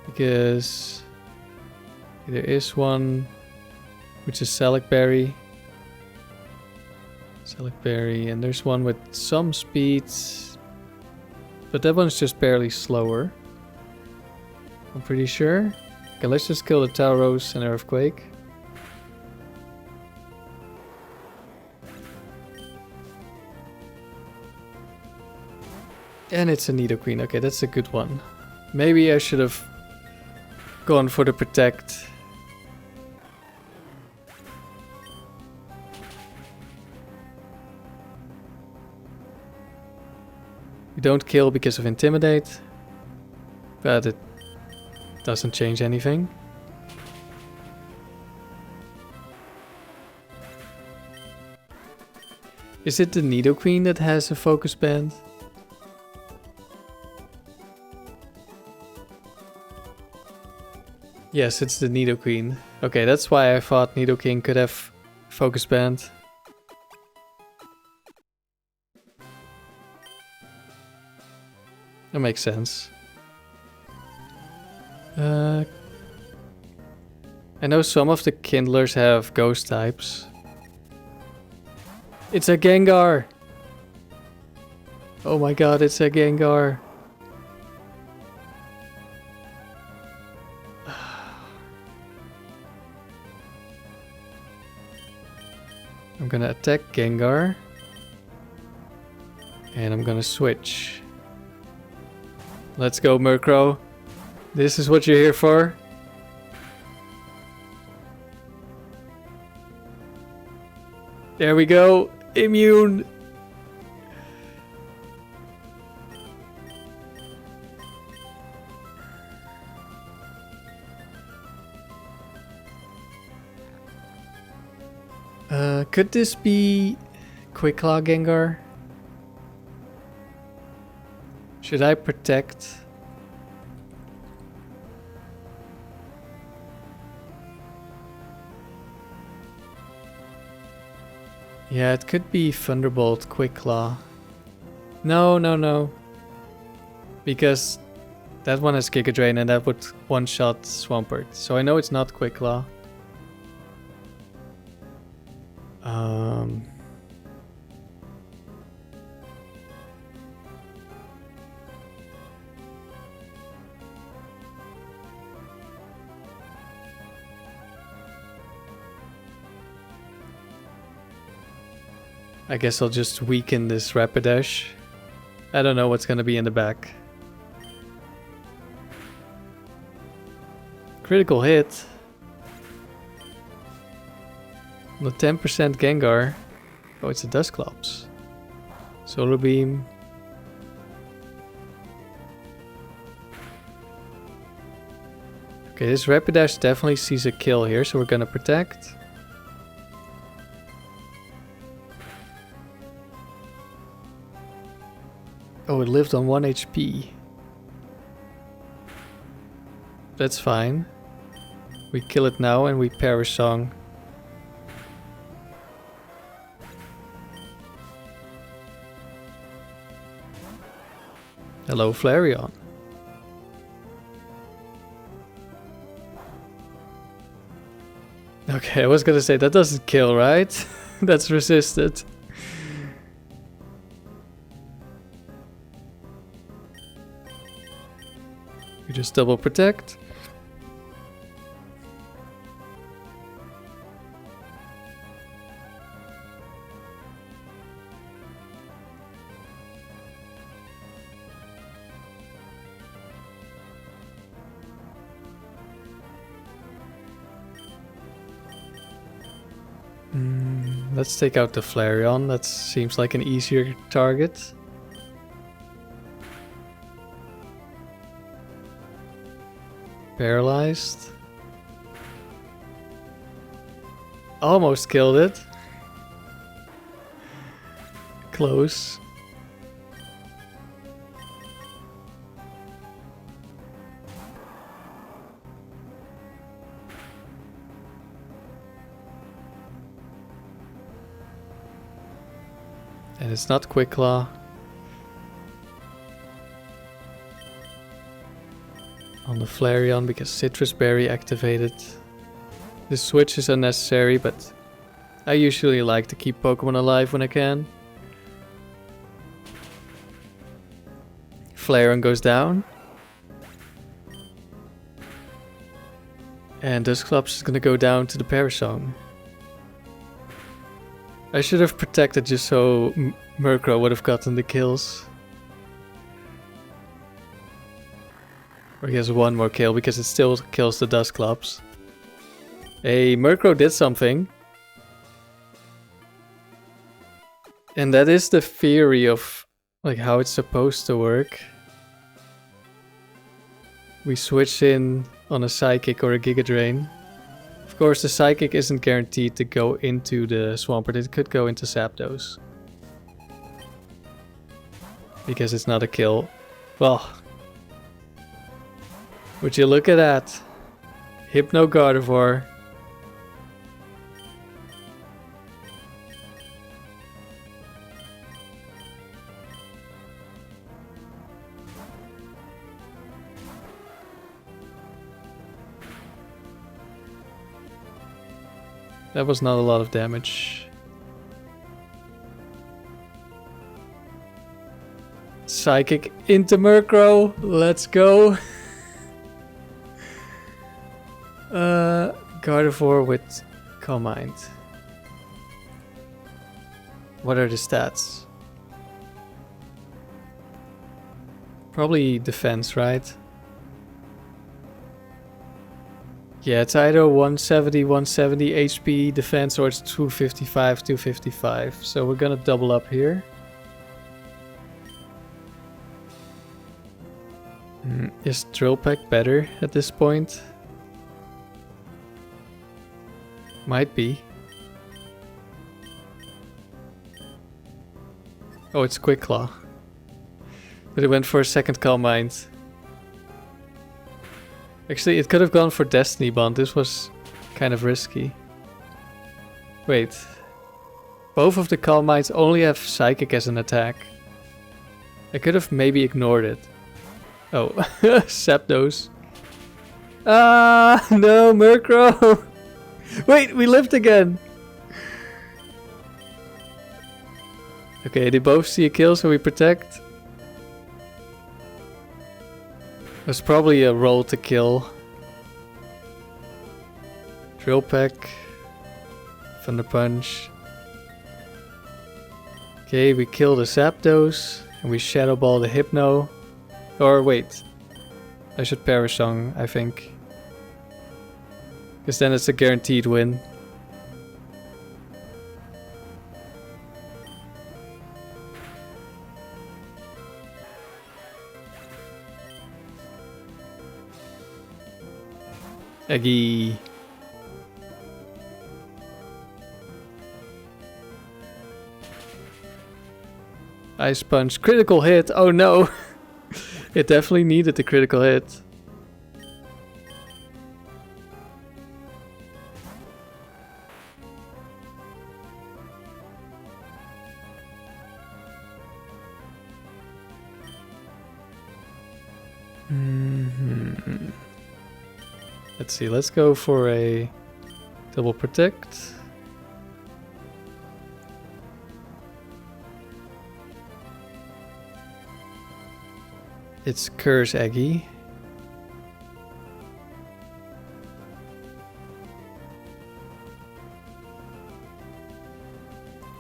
Because there is one which is Salic Berry. Salic Berry, and there's one with some speeds. But that one's just barely slower. I'm pretty sure. Okay, let's just kill the Tauros and Earthquake. And it's a Nidoqueen. Okay, that's a good one. Maybe I should have gone for the Protect. We don't kill because of Intimidate. But it doesn't change anything. Is it the Nidoqueen that has a Focus Band? Yes, it's the Nidoqueen. Okay, that's why I thought Nidoking could have Focus Band. That makes sense. I know some of the Kindlers have Ghost types. It's a Gengar! Oh my god, it's a Gengar. I'm gonna attack Gengar. And I'm gonna switch. Let's go, Murkrow. This is what you're here for. There we go. Immune. Could this be Quick Claw Gengar? Should I protect? Yeah, it could be Thunderbolt Quick Claw. No, no, no. Because that one has Giga Drain and that would one-shot Swampert. So I know it's not Quick Claw. I guess I'll just weaken this Rapidash. I don't know what's gonna be in the back. Critical hit. On the 10% Gengar. Oh, it's a Dusclops. Solar Beam. Okay, this Rapidash definitely sees a kill here, so we're gonna protect. Oh, it lived on 1 HP. That's fine. We kill it now and we Perish Song. Hello, Flareon. Okay, I was gonna say that doesn't kill, right? That's resisted. You just double protect. Let's take out the Flareon. That seems like an easier target. Paralyzed. Almost killed it. Close. And it's not Quick Claw. On the Flareon because Citrus Berry activated. This switch is unnecessary, but I usually like to keep Pokemon alive when I can. Flareon goes down. And Dusclops is gonna go down to the Perish Song. I should have protected just so Murkrow would have gotten the kills. Or he has one more kill because it still kills the Dusclops. Hey, Murkrow did something. And that is the theory of like how it's supposed to work. We switch in on a Psychic or a Giga Drain. Of course, the Psychic isn't guaranteed to go into the Swampert. It could go into Zapdos. Because it's not a kill. Well, would you look at that? Hypno Gardevoir. That was not a lot of damage. Psychic into Murkrow. Let's go. Gardevoir with Calm Mind. What are the stats? Probably defense, right? Yeah, it's either 170 HP defense or it's 255. So we're gonna double up here. Is Drill Peck better at this point? Might be. Oh, it's Quick Claw. But it went for a second Calm Mind. Actually, it could have gone for Destiny Bond. This was kind of risky. Wait. Both of the Calm Minds only have Psychic as an attack. I could have maybe ignored it. Oh, Zapdos. Ah, no, Murkrow. Wait, we lived again. Okay, they both see a kill, so we protect. There's probably a roll to kill. Drill Peck. Thunder Punch. Okay, we kill the Zapdos. And we Shadow Ball the Hypno. Or wait. I should Perish Song, I think. Because then it's a guaranteed win. Eggy. Ice Punch. Critical hit. Oh no. It definitely needed the critical hit. Let's see, let's go for a double protect. It's Curse Eggy.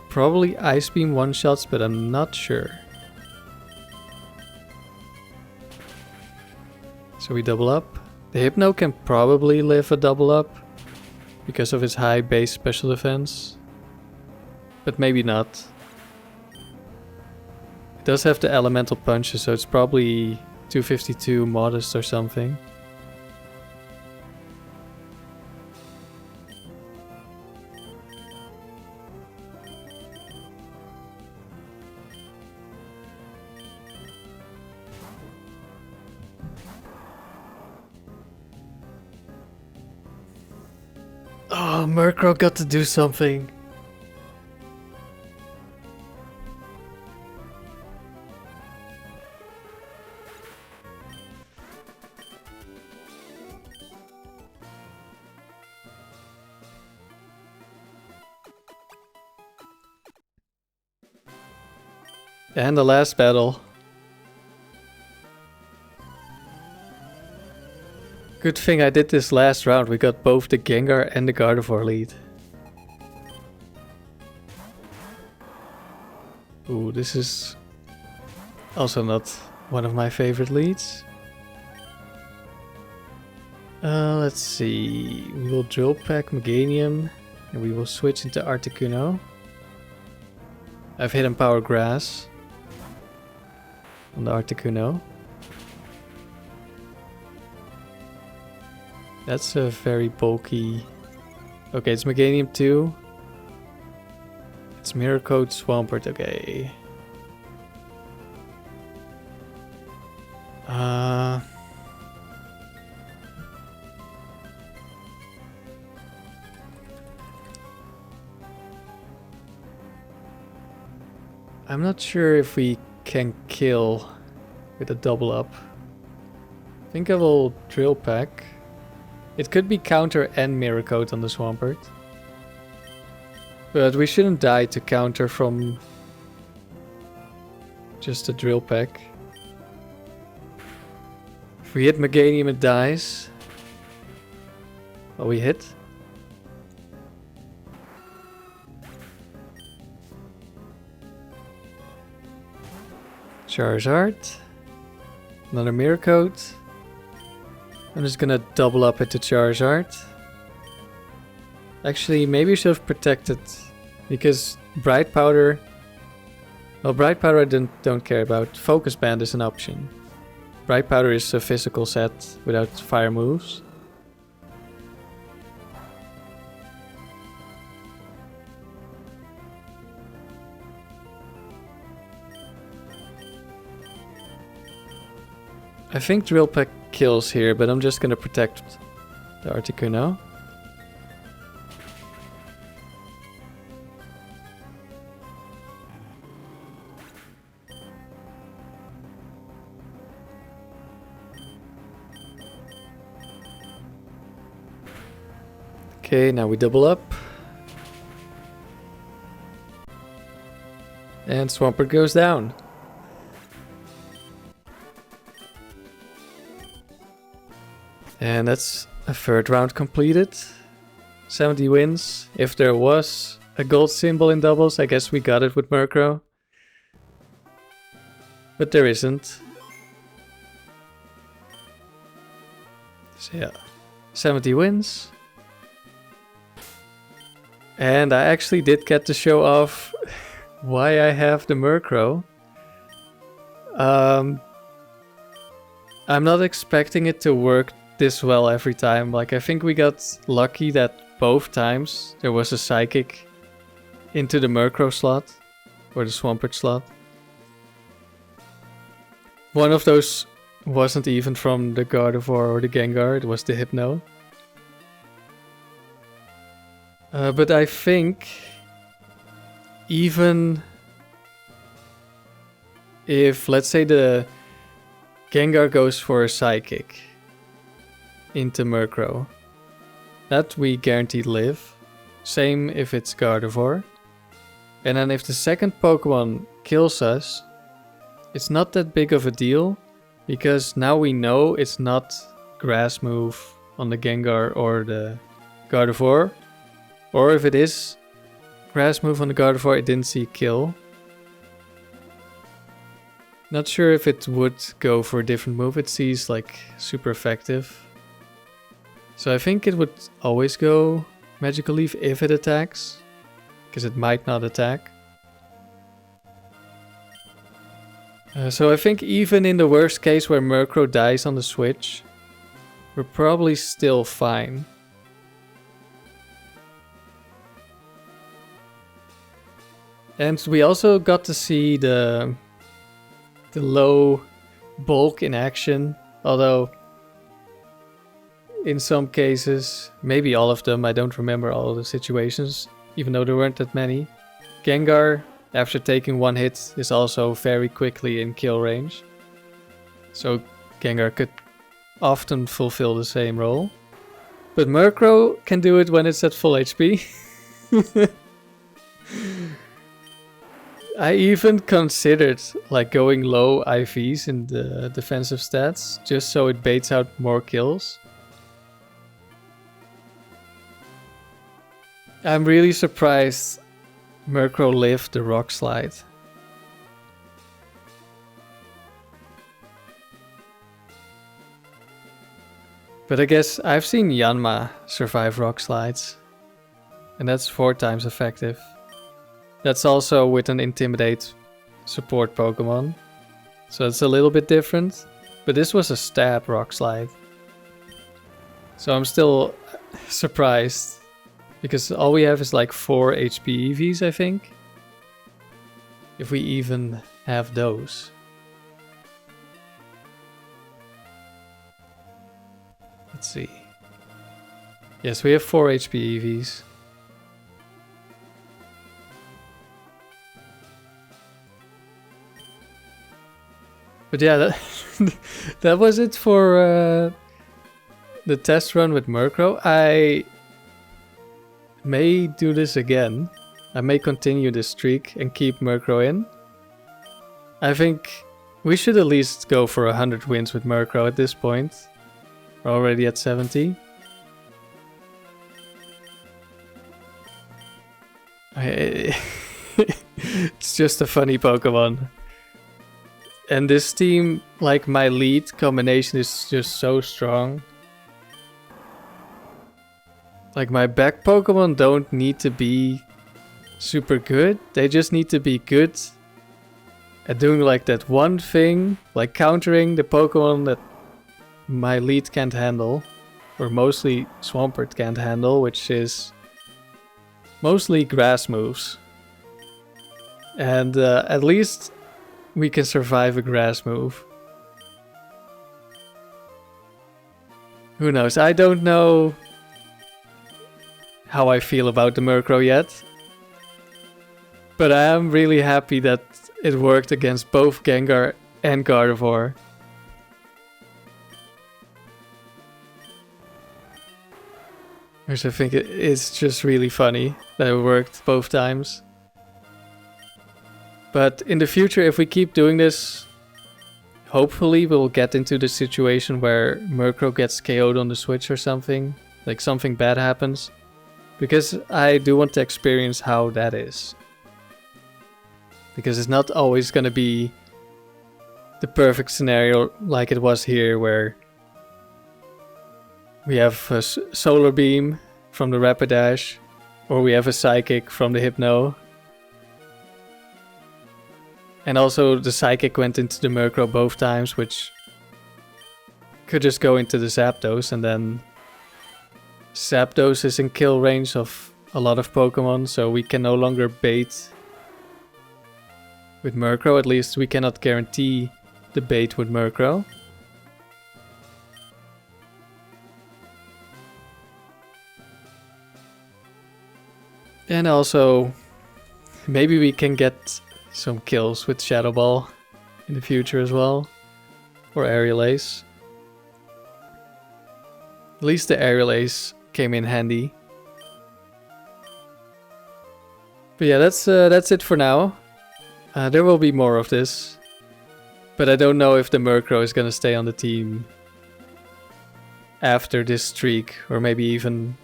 Probably Ice Beam one-shots, but I'm not sure. So we double up. The Hypno can probably live a double up because of its high base special defense, but maybe not. It does have the elemental punches, so it's probably 252 modest or something. Oh, Murkrow got to do something. And the last battle. Good thing I did this last round. We got both the Gengar and the Gardevoir lead. Ooh, this is also not one of my favorite leads. Let's see. We will Drill Peck Meganium and we will switch into Articuno. I've hidden Power Grass on the Articuno. That's a very bulky... Okay, it's Meganium 2. It's Mirror Coat Swampert, okay. I'm not sure if we can kill with a double up. I think I will Drill Peck. It could be counter and Mirror Coat on the Swampert. But we shouldn't die to counter from just a Drill Peck. If we hit Meganium, it dies. Well, we hit. Charizard. Another Mirror Coat. I'm just gonna double up into Charizard. Actually, maybe I should have protected, because Bright Powder... Well, Bright Powder I don't care about. Focus Band is an option. Bright Powder is a physical set without fire moves. I think Drill Peck kills here, but I'm just gonna protect the Articuno. Okay, now we double up. And Swampert goes down. And that's a third round completed. 70 wins. If there was a gold symbol in doubles, I guess we got it with Murkrow. But there isn't. So yeah, 70 wins. And I actually did get to show off why I have the Murkrow. I'm not expecting it to work this well every time. Like, I think we got lucky that both times there was a Psychic into the Murkrow slot or the Swampert slot. One of those wasn't even from the Gardevoir or the Gengar, it was the Hypno. But I think even if, let's say, the Gengar goes for a Psychic into Murkrow, that we guaranteed live. Same if it's Gardevoir. And then if the second Pokemon kills us, it's not that big of a deal, because now we know it's not Grass move on the Gengar or the Gardevoir. Or if it is Grass move on the Gardevoir, it didn't see kill. Not sure if it would go for a different move. It sees like super effective. So I think it would always go Magical Leaf if it attacks, because it might not attack. So I think even in the worst case where Murkrow dies on the switch, we're probably still fine. And we also got to see the low bulk in action, although in some cases, maybe all of them, I don't remember all of the situations, even though there weren't that many. Gengar, after taking one hit, is also very quickly in kill range. So Gengar could often fulfill the same role. But Murkrow can do it when it's at full HP. I even considered like going low IVs in the defensive stats, just so it baits out more kills. I'm really surprised Murkrow lived the Rock Slide. But I guess I've seen Yanma survive Rock Slides, and that's 4 times effective. That's also with an Intimidate support Pokemon, so it's a little bit different. But this was a stab Rock Slide, so I'm still surprised, because all we have is like 4 HP EVs, I think. If we even have those. Let's see. Yes, we have 4 HP EVs. But yeah, that was it for the test run with Murkrow. I may do this again. I may continue this streak and keep Murkrow in. I think we should at least go for 100 wins with Murkrow at this point. We're already at 70. It's just a funny Pokemon. And this team, like my lead combination is just so strong. Like, my back Pokemon don't need to be super good. They just need to be good at doing like that one thing, like countering the Pokemon that my lead can't handle, or mostly Swampert can't handle, which is mostly grass moves. And at least we can survive a grass move. Who knows? I don't know how I feel about the Murkrow yet. But I am really happy that it worked against both Gengar and Gardevoir. Which I think it's just really funny that it worked both times. But in the future, if we keep doing this, hopefully we'll get into the situation where Murkrow gets KO'd on the switch or something. Like something bad happens. Because I do want to experience how that is. Because it's not always gonna be the perfect scenario like it was here, where we have a Solar Beam from the Rapidash, or we have a Psychic from the Hypno. And also the Psychic went into the Murkrow both times, which could just go into the Zapdos, and then Zapdos is in kill range of a lot of Pokemon, so we can no longer bait with Murkrow. At least we cannot guarantee the bait with Murkrow. And also, maybe we can get some kills with Shadow Ball in the future as well. Or Aerial Ace. At least the Aerial Ace came in handy. But yeah, that's it for now. There will be more of this. But I don't know if the Murkrow is gonna stay on the team after this streak, or maybe even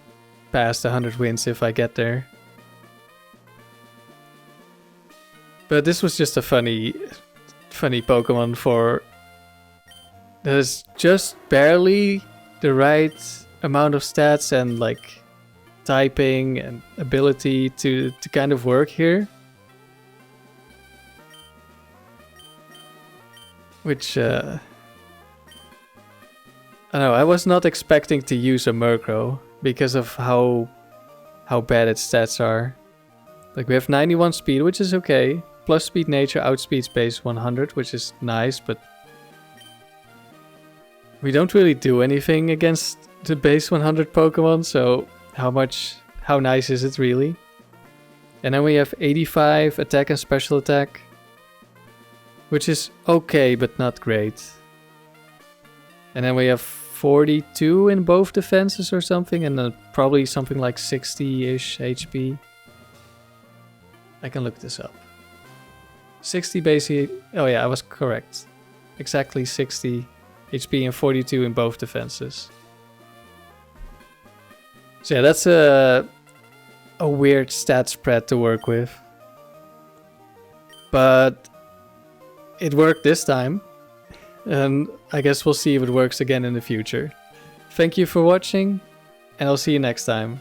past 100 wins if I get there. But this was just a funny Pokemon for... that is just barely the right amount of stats and like typing and ability to kind of work here. Which, I don't know, I was not expecting to use a Murkrow because of how bad its stats are. Like, we have 91 speed, which is okay. Plus speed nature, outspeed space 100, which is nice, but we don't really do anything against the base 100 Pokemon, so how nice is it really? And then we have 85 attack and special attack, which is okay, but not great. And then we have 42 in both defenses or something, and then probably something like 60-ish HP. I can look this up. 60 basic... oh yeah, I was correct. Exactly 60 HP and 42 in both defenses. So yeah, that's a weird stat spread to work with. But it worked this time. And I guess we'll see if it works again in the future. Thank you for watching, and I'll see you next time.